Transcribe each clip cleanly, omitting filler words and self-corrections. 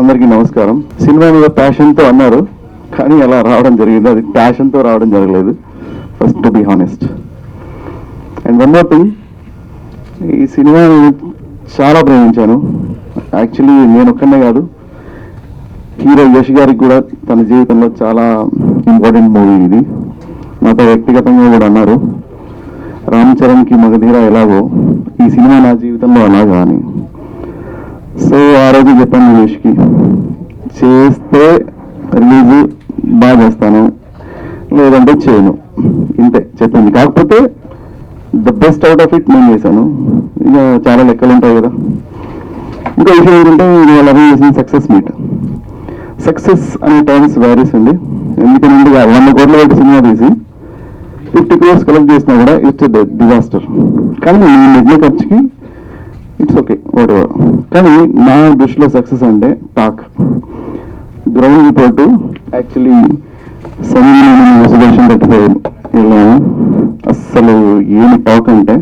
అందరికీ నమస్కారం. సినిమా మీద ప్యాషన్తో అన్నారు, కానీ అలా రావడం జరిగింది. అది ప్యాషన్తో రావడం జరగలేదు, first to be honest. And one more thing, ఈ సినిమాని చాలా ప్రేమించాను. యాక్చువల్లీ నేను ఒక్కనే కాదు, హీరో యష్ గారికి కూడా తన జీవితంలో చాలా ఇంపార్టెంట్ మూవీ ఇది. నాతో వ్యక్తిగతంగా కూడా అన్నారు, రామ్ చరణ్కి మగధీర ఎలాగో ఈ సినిమా నా జీవితంలో అలాగా అని. సో ఆ రోజు చెప్పాను యష్కి, చేస్తే రిలీజ్ బాగా చేస్తాను, లేదంటే చేయను, ఇంతే చెప్పింది. కాకపోతే the best out of it నేను చేశాను. ఇక చాలా లెక్కలు ఉంటాయి కదా. ఇంకో విషయం ఏంటంటే, వాళ్ళు అరేంజ్ చేసిన సక్సెస్ మీట్. సక్సెస్ అనే టర్మ్స్ వ్యారీస్ ఉంది. ఎందుకంటే 100 కోట్ల పెట్టి సినిమా తీసి 50 crores కలెక్ట్ చేసినా కూడా ఇట్స్ డిజాస్టర్. కానీ నేను మిగిలిన ఖర్చుకి ఇట్స్ ఓకే, వాట్ ఎవర్. కానీ నా దృష్టిలో సక్సెస్ అంటే talk, ground report. Actually celebration పెట్టిపోయాను వెళ్ళాము. అస్సలు ఏమి టాక్ అంటే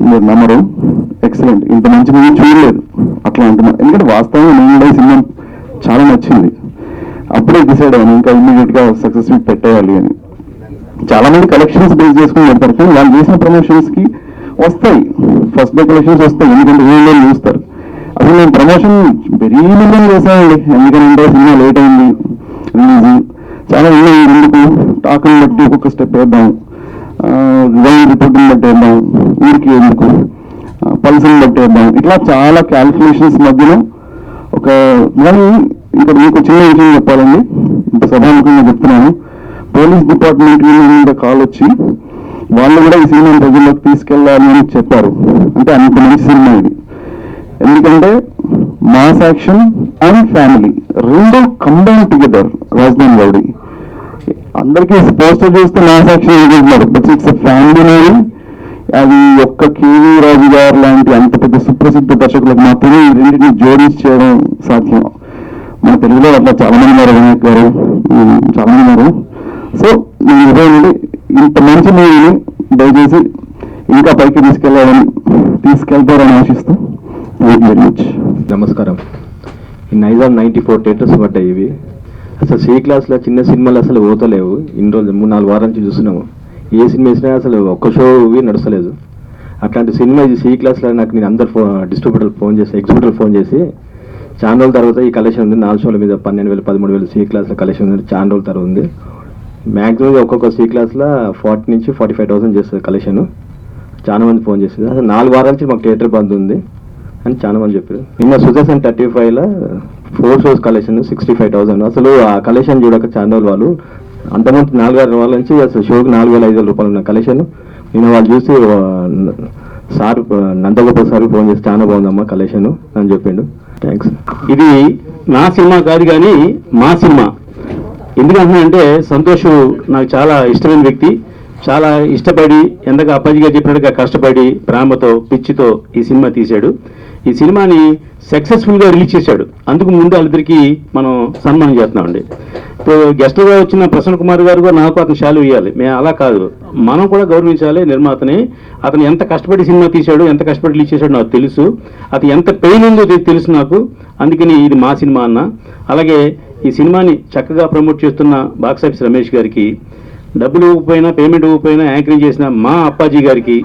మీరు నమ్మరు, ఎక్సలెంట్. ఇంత మంచి మూవీ చూడలేదు అట్లా అంటున్నాను. ఎందుకంటే వాస్తవంగా నేను కూడా సినిమా చాలా నచ్చింది. అప్పుడే డిసైడ్ అయ్యాను ఇంకా ఇమ్మీడియట్గా సక్సెస్ మీట్ పెట్టేయాలి అని. చాలా మంది కలెక్షన్స్ బేస్ చేసుకుని పెడతారు, కానీ వాళ్ళు చేసిన ప్రమోషన్స్కి వస్తాయి, ఫస్ట్ డే కలెక్షన్స్ వస్తాయి, ఎందుకంటే వీళ్ళు చూస్తారు. అసలు నేను ప్రమోషన్ వెరీ మిలియన్ చేశానండి. ఎందుకంటే సినిమా లేట్ అయింది రిలీజ్. చాలా ఎందుకు టాక్ని బట్టి ఒక్కొక్క స్టెప్ వేద్దాం, గ్రౌండ్ రిపోర్ట్ని బట్టి వేద్దాం, ఊరికి ఎందుకు పల్స్ని బట్టి వేద్దాం, ఇట్లా చాలా క్యాల్కులేషన్స్ మధ్యలో ఒక ఇంకా మీకు చిన్న విషయం చెప్పాలండి, ఇంత సభాముఖంగా చెప్తున్నాను. పోలీస్ డిపార్ట్మెంట్ మీద కాల్ వచ్చి వాళ్ళు కూడా ఈ సినిమాని ప్రజల్లోకి తీసుకెళ్ళాలి అని చెప్పారు. అంటే అంత మంచి సినిమా ఇది. ఎందుకంటే మాస్ యాక్షన్ అండ్ ఫ్యామిలీ రెండు కంబైన్ టుగెదర్. రాజధాని రౌడీ అందరికీ పోస్టర్ చూస్తే మాస్ యాక్షన్ అనుకుంటున్నారు, బట్ ఇట్స్ ఫ్యామిలీ మూవీ. అది ఒక్క కేవీ రాజు గారు లాంటి అంత పెద్ద సుప్రసిద్ధ దర్శకులకు మాత్రమే ఈ రెండింటిని జోడించి చేయడం సాధ్యం. మన తెలుగులో అట్లా చాలా మంది ఉన్నారు, వినాయక్ గారు చాలా మంది ఉన్నారు. సో నేను ఇవ్వండి, ఇంత మంచి మూవీని దయచేసి ఇంకా పైకి తీసుకెళ్తారని ఆశిస్తూ. Thank you very much. నమస్కారం. ఈ నైజాం 94 థియేటర్స్ పడ్డాయి. ఇవి అసలు సి క్లాస్లో చిన్న సినిమాలు అసలు పోతలేవు. ఇన్ని రోజులు 3-4 వారాల నుంచి చూస్తున్నాము. ఏ సినిమా వేసినా అసలు ఒక్క షో నడుస్తలేదు. అట్లాంటి సినిమా ఇది సి క్లాస్లో. నాకు నేను అందరు ఎగ్జిబ్యూటర్ ఫోన్ చేసి చాలా రోజుల తర్వాత ఈ కలెక్షన్ ఉంది, 4 షోల మీద 12,000 13,000 సి క్లాస్లో కలెక్షన్ ఉంది, చాలా రోజుల తర్వాత ఉంది. మ్యాక్సిమం ఒక్కొక్క సి క్లాస్లో 40 నుంచి 45,000 చేస్తుంది కలెక్షన్. చాలా మంది ఫోన్ చేస్తుంది. అసలు 4 వారాల నుంచి మాకు థియేటర్ బంద్ ఉంది అని చాలా మంది చెప్పారు. నిన్న 2035లో 4 షోస్ కలెక్షన్ 65,000. అసలు ఆ కలెక్షన్ చూడక చాలా రోజులు వాళ్ళు అంతమంది 4-6 వారాల నుంచి అసలు షోకి 4,500 రూపాయలు ఉన్న కలెక్షన్. నిన్న వాళ్ళు చూసి సార్ నందగోపాల్ సార్ ఫోన్ చేసి చాలా బాగుందమ్మా కలెక్షన్ అని చెప్పిండు. థ్యాంక్స్. ఇది నా సినిమా కాదు కానీ మా సినిమా. ఎందుకంటే సంతోష్ నాకు చాలా ఇష్టమైన వ్యక్తి. చాలా ఇష్టపడి, ఎంతగా అప్పాజీగా చెప్పినట్టుగా కష్టపడి, ప్రేమతో, పిచ్చితో ఈ సినిమా తీశాడు. ఈ సినిమాని సక్సెస్ఫుల్గా రిలీజ్ చేశాడు. అందుకు ముందు వాళ్ళిద్దరికీ మనం సన్మానం చేస్తున్నామండి. ఇప్పుడు గెస్ట్గా వచ్చిన ప్రసన్న కుమార్ గారు కూడా నాకు అతను షాలు ఇవ్వాలి. మేము అలా కాదు, మనం కూడా గౌరవించాలి నిర్మాతని. అతను ఎంత కష్టపడి సినిమా తీశాడు, ఎంత కష్టపడి రిలీజ్ చేశాడు నాకు తెలుసు. అతను ఎంత పెయిన్ ఉందో తెలుసు నాకు. అందుకని ఇది మా సినిమా అన్న. అలాగే ఈ సినిమాని చక్కగా ప్రమోట్ చేస్తున్న బాక్స్ ఆఫీస్ రమేష్ గారికి, డబ్బులు ఇవ్వకపోయినా పేమెంట్ ఇవ్వకపోయినా యాంకరింగ్ చేసిన మా అప్పాజీ గారికి,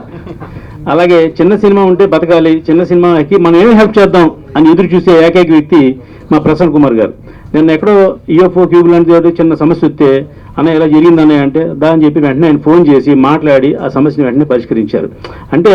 అలాగే చిన్న సినిమా ఉంటే బతకాలి, చిన్న సినిమాకి మనం ఏమి హెల్ప్ చేద్దాం అని ఎదురు చూసే ఏకైక వ్యక్తి మా ప్రసన్న కుమార్ గారు. నేను ఎక్కడో ఈఎఫ్ఓ క్యూబ్ లాంటి చిన్న సమస్య వస్తే అన్న ఇలా జరిగిందన్నయ్య అంటే దాని చెప్పి వెంటనే ఆయన ఫోన్ చేసి మాట్లాడి ఆ సమస్యను వెంటనే పరిష్కరించారు. అంటే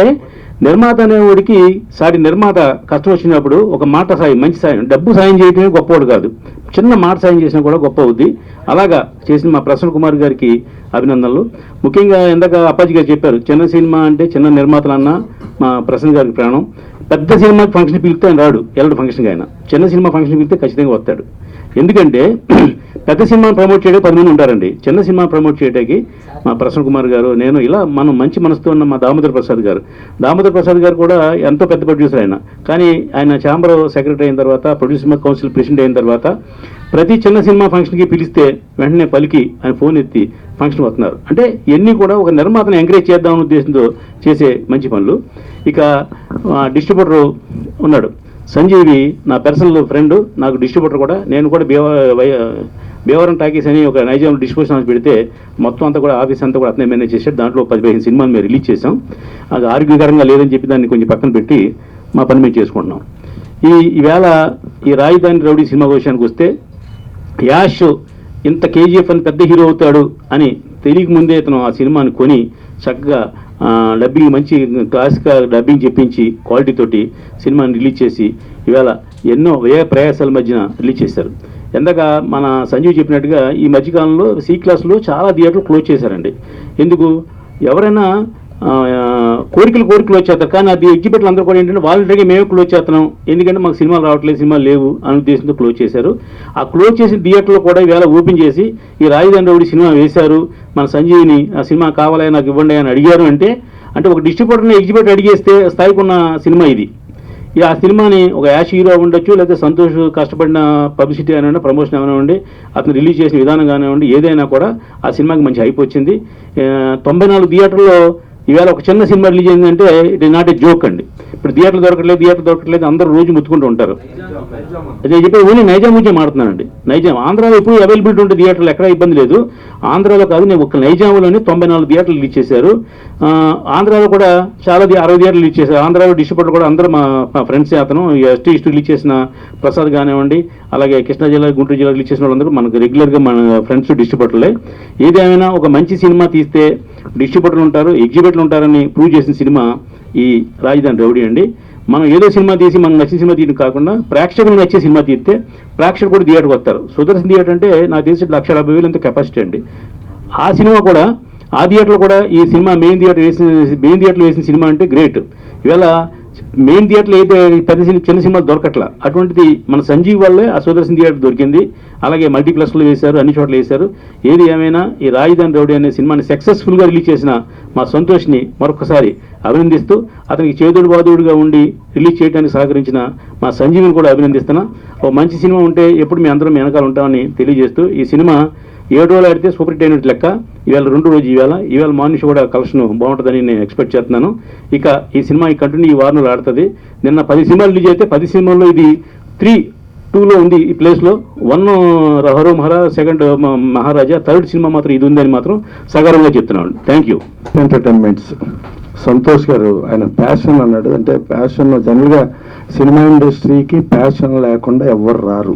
నిర్మాత అనేవాడికి సాటి నిర్మాత కష్టం వచ్చినప్పుడు ఒక మాట సాయం, మంచి సాయం, డబ్బు సాయం చేయటమే గొప్పవాడు కాదు, చిన్న మాట సాయం చేసినా కూడా గొప్ప అవుద్ది. అలాగా చేసిన మా ప్రసన్న కుమార్ గారికి అభినందనలు. ముఖ్యంగా ఇందాక అప్పాజీ గారు చెప్పారు, చిన్న సినిమా అంటే చిన్న నిర్మాతలన్నా మా ప్రసన్న గారికి ప్రాణం. పెద్ద సినిమాకి ఫంక్షన్ పిలిస్తే ఆయన రాడు, ఎల్లడు ఫంక్షన్కి. ఆయన చిన్న సినిమా ఫంక్షన్ పిలిస్తే ఖచ్చితంగా వస్తాడు. ఎందుకంటే పెద్ద సినిమాను ప్రమోట్ చేయడానికి 10 మంది ఉంటారండి. చిన్న సినిమా ప్రమోట్ చేయడానికి మా ప్రసన్న కుమార్ గారు, నేను, ఇలా మనం మంచి మనసుతో ఉన్న మా దామోదర్ ప్రసాద్ గారు కూడా ఎంతో పెద్ద ప్రొడ్యూసర్ ఆయన. కానీ ఆయన ఛాంబర్ సెక్రటరీ అయిన తర్వాత, ప్రొడ్యూసర్ కౌన్సిల్ ప్రెసిడెంట్ అయిన తర్వాత ప్రతి చిన్న సినిమా ఫంక్షన్కి పిలిస్తే వెంటనే పలికి ఆయన ఫోన్ ఎత్తి ఫంక్షన్ వస్తున్నారు. అంటే ఇవన్నీ కూడా ఒక నిర్మాతను ఎంకరేజ్ చేద్దామనే ఉద్దేశంతో చేసే మంచి పనులు. ఇక డిస్ట్రిబ్యూటర్ ఉన్నాడు సంజీవి నా పర్సనల్ ఫ్రెండ్, నాకు డిస్ట్రిబ్యూటర్ కూడా. నేను కూడా భీమవరం టాకీస్ అని ఒక నైజాం డిస్ట్రిబ్యూషన్ హౌస్ పెడితే మొత్తం అంతా కూడా ఆఫీస్ అంతా కూడా అతనే మేనేజ్ చేశాడు. దాంట్లో 10-15 సినిమాలు మేము రిలీజ్ చేసాం. అది ఆరోగ్యకరంగా లేదని చెప్పి దాన్ని కొంచెం పక్కన పెట్టి మా పని మేము చేసుకుంటున్నాం. ఈవేళ ఈ రాజధాని రౌడీ సినిమా విషయానికి వస్తే, యాష్ ఇంత కేజీఎఫ్ అని పెద్ద హీరో అవుతాడు అని తెలియక ముందే అతను ఆ సినిమాని కొని చక్కగా డబ్బింగ్, మంచి క్లాసికల్ డబ్బింగ్ చెప్పించి క్వాలిటీ తోటి సినిమాని రిలీజ్ చేసి ఈవేళ ఎన్నో ప్రయాసాల మధ్యన రిలీజ్ చేశారు. ఎందాక మన సంజీవ్ చెప్పినట్టుగా ఈ మధ్యకాలంలో సి క్లాస్లో చాలా థియేటర్లు క్లోజ్ చేశారండి. ఎందుకు? ఎవరైనా కోరికలు వచ్చేస్తారు, కానీ అది ఎగ్జిబిట్లు అందరూ కూడా ఏంటంటే వాలంటరీగా మేమే క్లోజ్ చేస్తున్నాం, ఎందుకంటే మాకు సినిమాలు రావట్లేదు, సినిమాలు లేవు అనే ఉద్దేశంతో క్లోజ్ చేశారు. ఆ క్లోజ్ చేసిన థియేటర్లో కూడా ఈవేళ ఓపెన్ చేసి ఈ రాజధాని రౌడీ సినిమా వేశారు. మన సంజీవిని ఆ సినిమా కావాలని నాకు ఇవ్వండి అని అడిగారు. అంటే ఒక డిస్ట్రిబ్యూటర్ని ఎగ్జిబిట్ అడిగేస్తే స్థాయికి ఉన్న సినిమా ఇది. ఆ సినిమాని ఒక యాష్ హీరో ఉండొచ్చు, లేదా సంతోష్ కష్టపడిన పబ్లిసిటీ కానివ్వండి, ప్రమోషన్ కానివ్వండి, అతను రిలీజ్ చేసిన విధానం కానివ్వండి, ఏదైనా కూడా ఆ సినిమాకి మంచి హైప్ వచ్చింది. 94 థియేటర్లో ఈవేళ ఒక చిన్న సినిమా రిలీజ్ అయిందంటే it is not a joke అండి. ఇప్పుడు థియేటర్లు దొరకట్లేదు అందరూ రోజు ముత్తుకుంటూ ఉంటారు. అదే చెప్పి ఓన్లీ నైజాం గురించి మాడుతున్నానండి. నైజాం ఆంధ్రాలో ఇప్పుడు అవైలబిలిటీ ఉంటే థియేటర్లు ఎక్కడ ఇబ్బంది లేదు. ఆంధ్రాలో కాదు, నేను ఒక నైజాంలోనే 94 థియేటర్లు రిలీజ్ చేశారు. ఆంధ్రాలో కూడా చాలా 60 థియేటర్లు రిలీజ్ చేశారు. ఆంధ్రాలో డిస్ట్రిబ్యూటర్ కూడా అందరూ మా ఫ్రెండ్స్. అతను ఎస్టీ రిలీజ్ చేసిన ప్రసాద్ కానివ్వండి, అలాగే కృష్ణా జిల్లా, గుంటూరు జిల్లా రిలీజ్ చేసిన వాళ్ళందరూ మనకు రెగ్యులర్గా మన ఫ్రెండ్స్ డిస్ట్రిబ్యూటర్లే. ఏదేమైనా ఒక మంచి సినిమా తీస్తే డిస్ట్రిబ్యూటర్లు ఉంటారు, ఎగ్జిబిటర్లు ఉంటారని ప్రూవ్ చేసిన సినిమా ఈ రాజధాని రౌడీ అండి. మనం ఏదో సినిమా తీసి మనకు నచ్చిన సినిమా తీయడం కాకుండా ప్రేక్షకులు నచ్చే సినిమా తీస్తే ప్రేక్షకులు కూడా థియేటర్కి వస్తారు. సుదర్శన్ థియేటర్ అంటే నాకు తెలిసి 1,50,000 ఎంత కెపాసిటీ అండి. ఆ సినిమా కూడా ఆ థియేటర్లో కూడా ఈ సినిమా మెయిన్ థియేటర్లో వేసిన సినిమా అంటే గ్రేట్. ఇవాళ మెయిన్ థియేటర్లో అయితే చిన్న సినిమాలు దొరకట్లా, అటువంటిది మన సంజీవ్ వల్లే ఆ సుదర్శన్ థియేటర్ దొరికింది. అలాగే మల్టీప్లెక్స్లో వేశారు, అన్ని చోట్ల వేశారు. ఏది ఏమైనా ఈ రాజధాని రౌడీ అనే సినిమాని సక్సెస్ఫుల్గా రిలీజ్ చేసిన మా సంతోష్ని మరొకసారి అభినందిస్తూ, అతనికి చేదుడు బాదుడుగా ఉండి రిలీజ్ చేయడానికి సహకరించిన మా సంజీవిని కూడా అభినందిస్తున్నా. ఓ మంచి సినిమా ఉంటే ఎప్పుడు మీ అందరం వెనకాల ఉంటామని తెలియజేస్తూ, ఈ సినిమా 7 రోజులు ఆడితే సూపర్ హిట్ అయినట్టు లెక్క. ఈవేళ 2 రోజు ఈవేళ మార్నింగ్ కూడా కలెక్షన్ బాగుంటుందని నేను ఎక్స్పెక్ట్ చేస్తున్నాను. ఇక ఈ సినిమా ఈ కంటిన్యూ ఈ వారంలో ఆడుతుంది. నిన్న 10 సినిమాలు రిలీజ్ అయితే 10 సినిమాల్లో ఇది 3-2లో ఉంది. ఈ ప్లేస్లో 1 హరో మహారా, 2 మహారాజా, 3rd సినిమా మాత్రం ఇది ఉందని మాత్రం సగర్వంగా చెప్తున్నాను. Thank you. ఎంటర్టైన్మెంట్స్ సంతోష్ గారు ఆయన ప్యాషన్ అన్నాడు. అంటే ప్యాషన్ జనరల్గా సినిమా ఇండస్ట్రీకి ప్యాషన్ లేకుండా ఎవ్వరు రారు.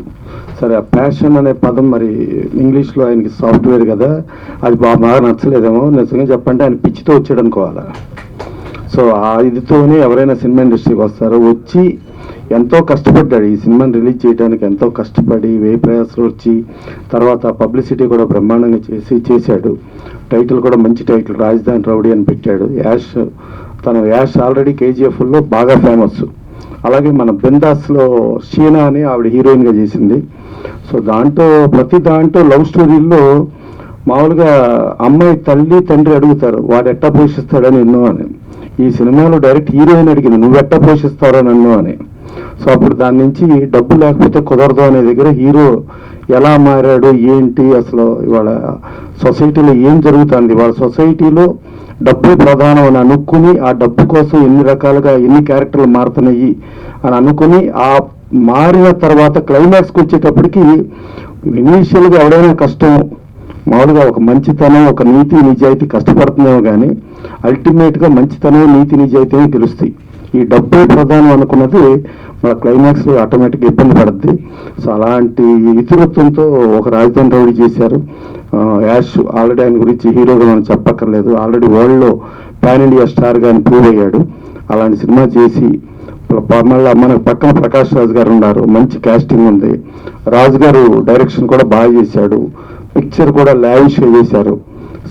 సరే, ఆ ప్యాషన్ అనే పదం మరి ఇంగ్లీష్లో ఆయనకి సాఫ్ట్వేర్ కదా, అది బాగా నచ్చలేదేమో. నిజంగా చెప్పంటే ఆయన పిచ్చితో వచ్చాడు అనుకోవాలా. సో ఆ ఇదితోనే ఎవరైనా సినిమా ఇండస్ట్రీకి వస్తారో, వచ్చి ఎంతో కష్టపడ్డాడు ఈ సినిమాని రిలీజ్ చేయడానికి. ఎంతో కష్టపడి ప్రయాసాలు వచ్చి తర్వాత పబ్లిసిటీ కూడా బ్రహ్మాండంగా చేశాడు. టైటిల్ కూడా మంచి టైటిల్, రాజధాని రౌడీ అని పెట్టాడు. యాష్ ఆల్రెడీ కేజీఎఫ్లో బాగా ఫేమస్. అలాగే మన బిందాస్లో షీనా అని ఆవిడ హీరోయిన్గా చేసింది. సో ప్రతి దాంట్లో లవ్ స్టోరీల్లో మామూలుగా అమ్మాయి తల్లి తండ్రి అడుగుతారు వాడు ఎట్టా పోషిస్తాడని ఎన్నో అని. ఈ సినిమాలో డైరెక్ట్ హీరోయిన్ అడిగింది నువ్వు ఎట్టా పోషిస్తారో నన్ను అని. సో అప్పుడు దాని నుంచి డబ్బు లేకపోతే కుదరదు అనే దగ్గర హీరో ఎలా మారాడు, ఏంటి అసలు ఇవాళ సొసైటీలో ఏం జరుగుతుంది, వాళ్ళ సొసైటీలో డబ్బు ప్రధానం అని అనుకుని ఆ డబ్బు కోసం ఎన్ని రకాలుగా ఎన్ని క్యారెక్టర్లు మారుతున్నాయి అని అనుకుని ఆ మారిన తర్వాత క్లైమాక్స్కి వచ్చేటప్పటికి ఇనీషియల్గా ఎవడైనా కష్టం మామూలుగా ఒక మంచితనం, ఒక నీతి నిజాయితీ కష్టపడుతుందేమో కానీ అల్టిమేట్గా మంచితనం, నీతి నిజాయితీ తెలుస్తాయి. ఈ డబ్బే ప్రధానం అనుకున్నది మన క్లైమాక్స్లో ఆటోమేటిక్గా ఇబ్బంది పడుద్ది. సో అలాంటి ఇతివృత్తంతో ఒక రాజధాని రౌడీ చేశారు. యాష్ ఆల్రెడీ ఆయన గురించి హీరోగా మనం చెప్పక్కర్లేదు, ఆల్రెడీ వరల్డ్లో పాన్ ఇండియా స్టార్గా ఆయన ప్రూవ్ అయ్యాడు. అలాంటి సినిమా చేసి మళ్ళీ మన పక్కన ప్రకాష్ రాజ్ గారు ఉన్నారు, మంచి కాస్టింగ్ ఉంది. రాజు గారు డైరెక్షన్ కూడా బాగా చేశాడు, పిక్చర్ కూడా లావిష్గా చేశారు.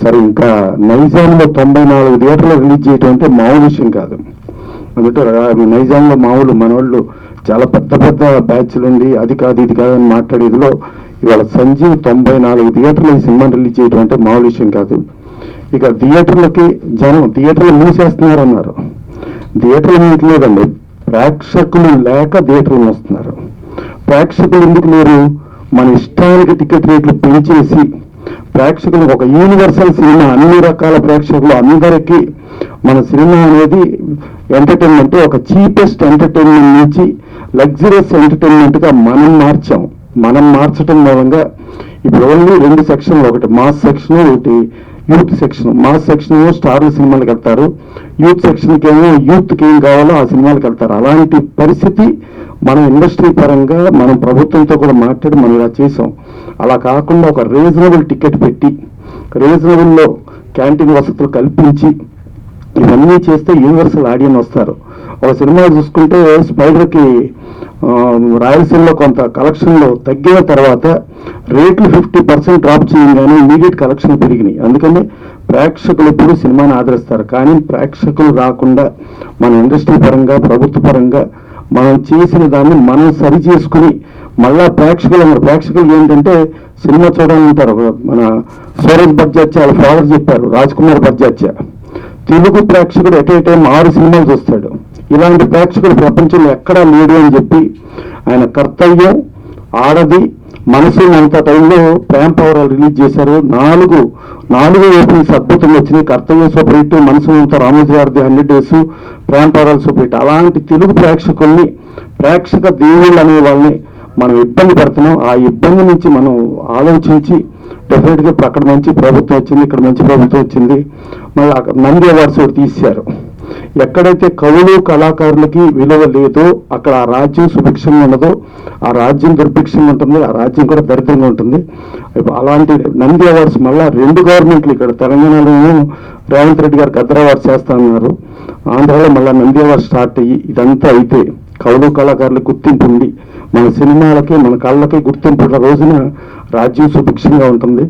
సరే, ఇంకా నైజాంలో 94 థియేటర్లు రిలీజ్ చేయడం అంటే మామూలు విషయం కాదు. అందుకే నైజాంలో మామూలు మనోళ్ళు చాలా పెద్ద పెద్ద బ్యాచ్లు ఉండి అది కాదు ఇది కాదని మాట్లాడేదిలో ఇవాళ సంజీవ్ 94 థియేటర్లు ఈ సినిమా రిలీజ్ చేయడం అంటే మామూలు విషయం కాదు. ఇక థియేటర్లకి థియేటర్లు మూసేస్తున్నారు అన్నారు. థియేటర్లు మూయట్లేదండి, ప్రేక్షకులు లేక థియేటర్లు మూస్తున్నారు. ప్రేక్షకులు ఎందుకు లేరు? మన ఇష్టానికి టికెట్ రేట్లు పెంచేసి ప్రేక్షకులు ఒక యూనివర్సల్ సినిమా, అన్ని రకాల ప్రేక్షకులు అందరికీ మన సినిమా అనేది ఎంటర్టైన్మెంట్ ఒక చీపెస్ట్ ఎంటర్టైన్మెంట్ నుంచి లగ్జరియస్ ఎంటర్టైన్మెంట్గా మనం మార్చడం మూలంగా ఇప్పుడు ఓన్లీ 2 సెక్షన్లు, ఒకటి మాస్ సెక్షన్, ఒకటి యూత్ సెక్షన్. మాస్ సెక్షన్ స్టార్ల సినిమాలకు వెళ్తారు, యూత్ సెక్షన్కి ఏమో యూత్కి ఏం కావాలో ఆ సినిమాలకు వెళ్తారు. అలాంటి పరిస్థితి మనం ఇండస్ట్రీ పరంగా మనం ప్రభుత్వంతో కూడా మాట్లాడి మనం ఇలా చేసాం. అలా కాకుండా ఒక రీజనబుల్ టికెట్ పెట్టి రీజనబుల్లో క్యాంటీన్ వసతులు కల్పించి ఇవన్నీ చేస్తే యూనివర్సల్ ఆడియన్స్ వస్తారు. ఒక సినిమా చూసుకుంటే స్పైడర్కి రాయలసీమలో కొంత కలెక్షన్లో తగ్గిన తర్వాత రేట్లు 50% డ్రాప్ చేయగానే ఇమీడియట్ కలెక్షన్ పెరిగినాయి. అందుకని ప్రేక్షకులు ఎప్పుడు సినిమాని ఆదరిస్తారు. కానీ ప్రేక్షకులు రాకుండా మన ఇండస్ట్రీ పరంగా ప్రభుత్వ పరంగా మనం చేసిన దాన్ని మనం సరి చేసుకుని మళ్ళా ప్రేక్షకులు ఏంటంటే సినిమా చూడాలంటారు. మన సూరజ్ బర్జాత్య వాళ్ళ ఫాదర్ చెప్పారు, రాజ్ కుమార్ బర్జాత్య, తెలుగు ప్రేక్షకుడు ఎట్ ఏ టైం 6 సినిమాలు చూస్తాడు. ఇలాంటి ప్రేక్షకుడు ప్రపంచంలో ఎక్కడా లేడు అని చెప్పి ఆయన కర్తవ్యం, ఆడది, మనసు అంత టైంలో ప్రేమ పౌరాలు రిలీజ్ చేశారు. 4 ఓపెనింగ్స్ అద్భుతంగా వచ్చినాయి. కర్తవ్యం సూపర్ హిట్, మనసు అంతా రామోజీ గారిది 100 డేస్, ప్రేమ పౌరాలు సూపర్ హిట్. అలాంటి తెలుగు ప్రేక్షకుల్ని, ప్రేక్షక దేవుళ్ళు అనే వాళ్ళని మనం ఇబ్బంది పడుతున్నాం. ఆ ఇబ్బంది నుంచి మనం ఆలోచించి డెఫినెట్గా అక్కడ మంచి ప్రభుత్వం వచ్చింది, ఇక్కడ మంచి ప్రభుత్వం వచ్చింది. మళ్ళీ నంది అవార్డ్స్ ఒకటి తీశారు. ఎక్కడైతే కవులు కళాకారులకి విలువ లేదో అక్కడ ఆ రాజ్యం సుభిక్షంగా ఉండదో ఆ రాజ్యం దుర్భిక్షంగా ఉంటుంది, ఆ రాజ్యం కూడా దరిద్రంగా ఉంటుంది. అలాంటి నంది అవార్డ్స్ మళ్ళీ 2 గవర్నమెంట్లు, ఇక్కడ తెలంగాణలో రేవంత్ రెడ్డి గారు గద్దర్ అవార్డ్స్ చేస్తానన్నారు, ఆంధ్రాలో మళ్ళీ నంది అవార్డ్స్ స్టార్ట్ అయ్యి ఇదంతా అయితే కవులు కళాకారులకు గుర్తింపు ఉండి మన సినిమాలకి మన కళ్ళకి గుర్తింపు ఉన్న రోజున రాజ్యం సుభిక్షంగా ఉంటుంది.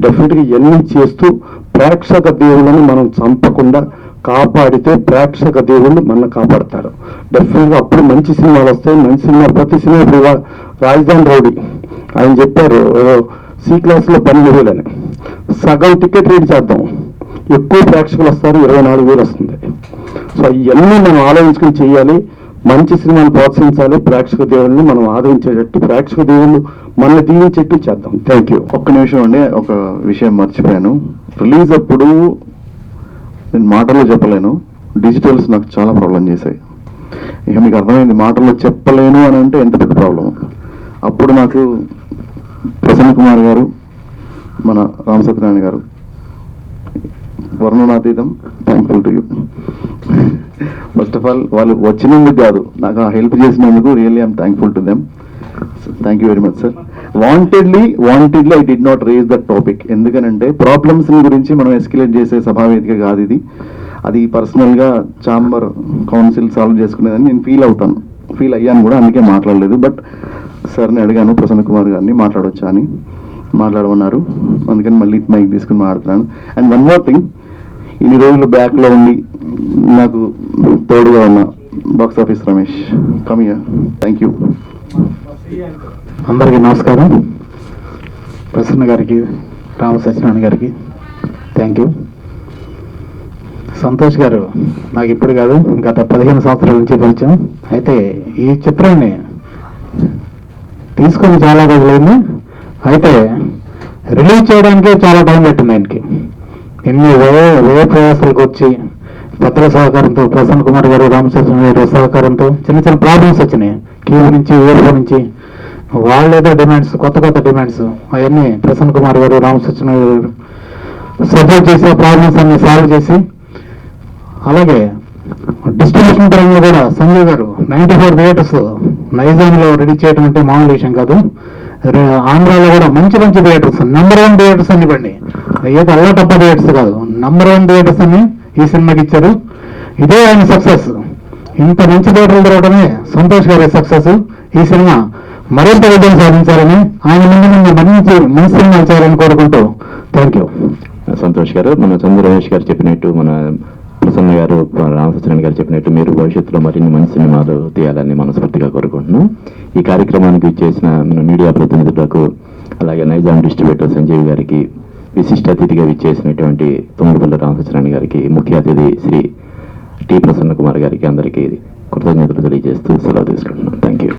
డెఫినెట్గా ఇవన్నీ చేస్తూ ప్రేక్షక దేవుళ్ళని మనం చంపకుండా కాపాడితే ప్రేక్షక దేవుళ్ళు మన కాపాడతారు. డెఫినెట్గా అప్పుడు మంచి సినిమాలు వస్తాయి. మంచి సినిమా ప్రతి సినిమా ఇప్పుడు రాజధాని రౌడీ ఆయన చెప్పారు C క్లాస్లో 12,000 అని, సగం టికెట్ రేట్ చేద్దాం, ఎక్కువ ప్రేక్షకులు వస్తారు, 24,000 వస్తుంది. సో ఇవన్నీ మనం ఆలోచించుకుని చేయాలి. మంచి సినిమాను ప్రోత్సహించాలి, ప్రేక్షక దేవుళ్ళని మనం ఆదరించేటట్టు, ప్రేక్షక దేవుళ్ళు మనల్ని దీవించేట్టు చేద్దాం. Thank you. ఒక్క నిమిషం అండి, ఒక విషయం మర్చిపోయాను. రిలీజ్ అప్పుడు నేను మాటల్లో చెప్పలేను, డిజిటల్స్ నాకు చాలా ప్రాబ్లం చేశాయి. ఇక మీకు అర్థమైంది, మాటల్లో చెప్పలేను అని అంటే ఎంత పెద్ద ప్రాబ్లం. అప్పుడు నాకు ప్రసన్న కుమార్ గారు, మన రామ్ సత్యనారాయణ గారు, వర్ణనాతీతం, thankful to you. First of all వాళ్ళు వచ్చినందుకు కాదు, నాకు ఆ హెల్ప్ చేసినందుకు really I'm thankful to them. Thank you very much sir. Wantedly I did not raise that topic. ఎందుకనంటే ప్రాబ్లమ్స్ గురించి మనం ఎస్కలేట్ చేసే సభావేదిక కాదు ఇది. అది పర్సనల్గా ఛాంబర్ కౌన్సిల్ సాల్వ్ చేసుకునేదని నేను ఫీల్ అయ్యాను కూడా, అందుకే మాట్లాడలేదు. బట్ సార్ని అడిగాను, ప్రసన్న కుమార్ గారిని మాట్లాడొచ్చా అని, మాట్లాడమన్నారు. అందుకని మళ్ళీ మైక్ తీసుకుని మాట్లాడుతున్నాను. అండ్ వన్ మోర్ థింగ్, ఇన్ని రోజులు బ్యాక్లో ఉండి నాకు తోడుగా ఉన్న box office Ramesh, come here. Thank you. అందరికీ నమస్కారం. ప్రసన్న గారికి, రామ సత్యనారాయణ గారికి థ్యాంక్ యూ. సంతోష్ గారు నాకు ఇప్పుడు కాదు, గత 15 సంవత్సరాల నుంచి పరిచయం. అయితే ఈ చిత్రాన్ని తీసుకొని చాలా రోజులైంది. అయితే రిలీజ్ చేయడానికే చాలా టైం పెట్టింది ఆయనకి. ఎన్ని వ్యయ ప్రయాసాలకు వచ్చి పెద్దల సహకారంతో, ప్రసన్న కుమార్ గారు, రామచంద్ర గారి సహకారంతో చిన్న చిన్న ప్రాబ్లమ్స్ వచ్చినాయి. క్యూ నుంచి, ఊర్లో నుంచి వాళ్ళేదో డిమాండ్స్, కొత్త డిమాండ్స్, అవన్నీ ప్రసన్న కుమార్ గారు, రామచంద్ర గారు సపోర్ట్ చేసి ప్రాబ్లమ్స్ అన్ని సాల్వ్ చేసి, అలాగే డిస్ట్రిబ్యూషన్ పరంగా కూడా సంజయ్ గారు 94 థియేటర్స్ నైజాంలో రెడీ చేయడం అంటే మామూలు విషయం కాదు. ఆంధ్రాలో కూడా మంచి థియేటర్స్, నెంబర్ 1 థియేటర్స్ అని ఇవ్వండి, ఏదో అల్లా టప్ప థియేటర్స్ కాదు, నెంబర్ 1 థియేటర్స్ అని ఈ సినిమాకి ఇచ్చారు. ఇదే ఆయన సక్సెస్. ఇంత మంచి థియేటర్లు దొరకడమే సంతోష్ గారి సక్సెస్. ఈ సినిమా మరింత విజయం సాధించాలని, ఆయన ముందు మంచి సినిమాలు చేయాలని కోరుకుంటూ థ్యాంక్ యూ. సంతోష్ గారు, మన చంద్ర రమేష్ గారు చెప్పినట్టు, మన ప్రసన్న గారు, రామసత్యనారాయణ గారు చెప్పినట్టు మీరు భవిష్యత్తులో మరిన్ని మంచి సినిమాలు తీయాలని మనస్ఫూర్తిగా కోరుకుంటున్నాం. ఈ కార్యక్రమానికి ఇచ్చేసిన మన మీడియా ప్రతినిధులకు, అలాగే నైజాం డిస్ట్రిబ్యూటర్ సంజయ్ గారికి, విశిష్ట అతిథిగా ఇచ్చేసినటువంటి తుమ్మడిపల్లి రామసత్యనారాయణ గారికి, ముఖ్య అతిథి శ్రీ టి ప్రసన్న కుమార్ గారికి అందరికీ కృతజ్ఞతలు తెలియజేస్తూ సెలవు తీసుకుంటున్నాం. Thank you.